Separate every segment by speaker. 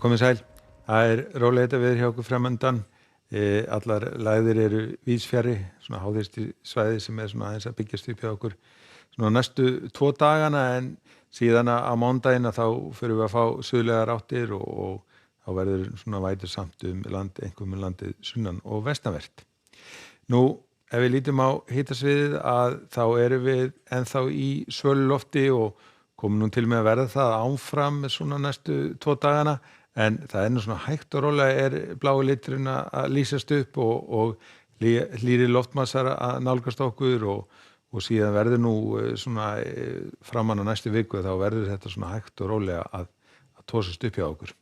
Speaker 1: komið sæl. Það rólegheit að veður hjá okkur framundan. Allar lægðir eru víðsfjarri, svona háþrýsti svæði sem svona aðeins að byggjast upp hjá okkur svona næstu 2 dagana, en síðan á mánudaginn þá förum við að fá suðlægar áttir og þá verður svona vætur samt land, einkum landið sunnan og vestanvert. Nú, ef við lítum á hitasviðið þá erum við ennþá í svölu lofti og komum nú til með að verða það áfram svona næstu 2 dagana, en það nú svona hægt og rólega blái liturinn að lýsast upp og hlýri loftmassar að nálgast okkur og síðan verður nú svona framan á næstu viku þá verður þetta svona hægt og rólega að tósast upp hjá okkur.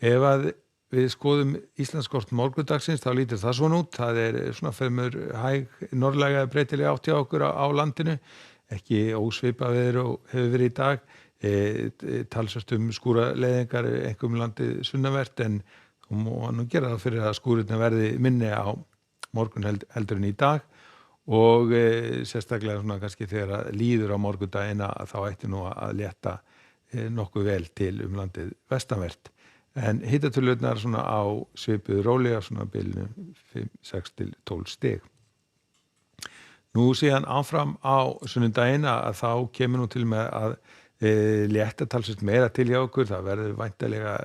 Speaker 1: Ef að við skoðum Íslandskort morgundagsins þá lítur það svona út. Það svona fremur hæg norðlæga breytileg átt hjá okkur á landinu, ekki ósvipað veður og hefur verið í dag. Talsvert skúraleiðingar einkum landið sunnanvert, en þú má nú gera það fyrir að skúrirnar verði minni á morgun heldur en í dag og sérstaklega svona kannski þegar líður á morgundaginn þá ætti nú að létta nokkuð vel til landið vestanvert. En hitatölurnar svona á svipuðu róli af svona bilinu 6 til 12 stig. Nú síðan áfram á sunnudaginn þá kemur nú til með að létta talsvert meira til hjá okkur. Það verður væntanlega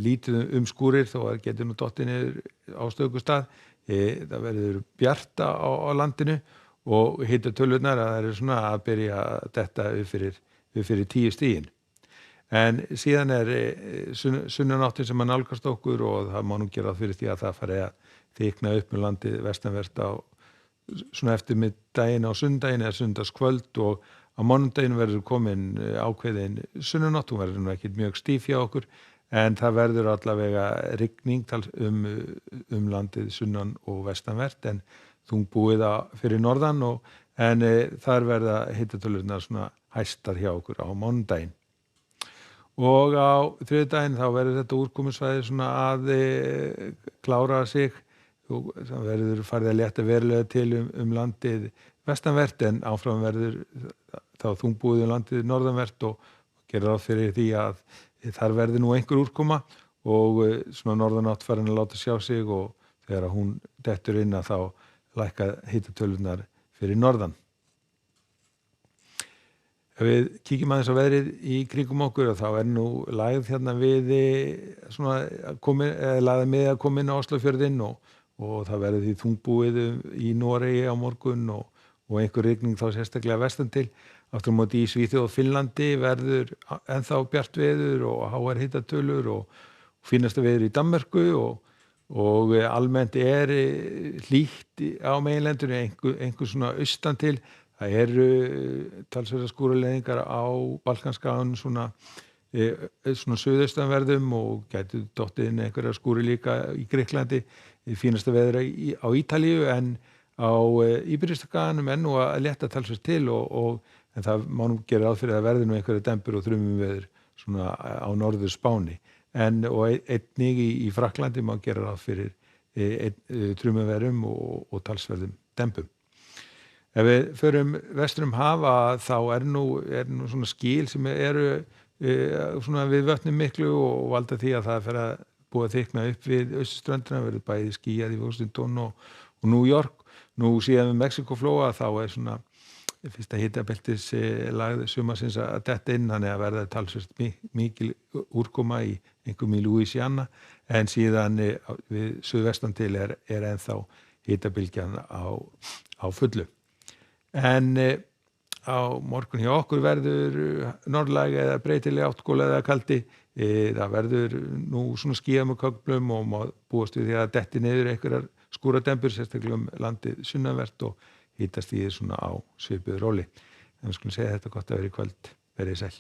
Speaker 1: lítið skúrir þó að getur nú dottið niður á stöku stað. Það verður bjart á landinu og hitatölurnar það svona að byrja að detta upp fyrir 10 stigin. En síðan sunnanáttin sem að nálgast okkur og það má nú gera fyrir því að það fari að þykna upp með landið vestanvert á svona eftir middaginn á sundaginn eða sundagskvöld, og á mánudaginn verður komin ákveðin sunnanátt. Hún verður nú ekkert mjög stíf hjá okkur, en það verður allavega rigning landið sunnan og vestanvert, en þungbúið fyrir norðan en þar verða hitatölurnar svona hæstar hjá okkur á mánudaginn. Og á þriðjudaginn þá verður þetta úrkomusvæði svona að klára sig og það verður farið að létta verulega til landið vestanvert, en áfram verður þá þungbúið landið norðanvert og gera ráð fyrir því að þar verður nú einhver úrkoma og svona norðanátt farin að láta sjá sig, og þegar hún dettur inn þá lækka hitatölurnar fyrir norðan. Ef við kíkjum aðeins á veðrið í kringum okkur þá nú lægð hérna við svona lagði með að koma inn á Oslofjörðinn og það verður því þungbúið í Noregi á morgun og einhver rigning þá sérstaklega vestan til. Aftur á móti í Svíþjóð og Finnlandi verður ennþá bjart veður og háar hitatölur og fínasta veður í Danmörku og almennt hlýtt á meginlandinu, einhver svona austan til. Það talsverðar skúraleiðingar á Balkanskaganum svona suðaustanverðum og gætu dottið inn einhverjar skúrir líka í Grikklandi. Fínasta veður á Ítalíu, en á Íberíuskaganum nú að létta talsvert til en það má nú gera ráð fyrir að verði nú einhverjar dembur og þrumuveður svona á norður Spáni. Og einnig í Frakklandi má gera ráð fyrir þrumuveðrum og talsverðum dembum. Ef við förum vestur haf þá nú svona skil sem svona við vötnum miklu og valda því að það fer að búa að þykna upp við austurströndina, verður bæði skýjað í Washington og New York. Nú síðan við Mexíkóflóa þá svona fyrsta hitabeltis lagð sumarsins að detta inn, þannig að verða talsvert mikil úrkoma í einhverjum í Louisiana, en síðan við suðvestan til ennþá hitabylgjan á fullu. En á morgun hjá okkur verður norðlæg eða breytileg áttgóla eða kaldi. Það verður nú svona skýjað með köflum og má búast við því að detti niður einhverjar skúradembur, sérstaklega landið sunnanvert, og hitastigið svona á svipuðu róli. En við skulum segja þetta gott að vera í kvöld. Verið sæl.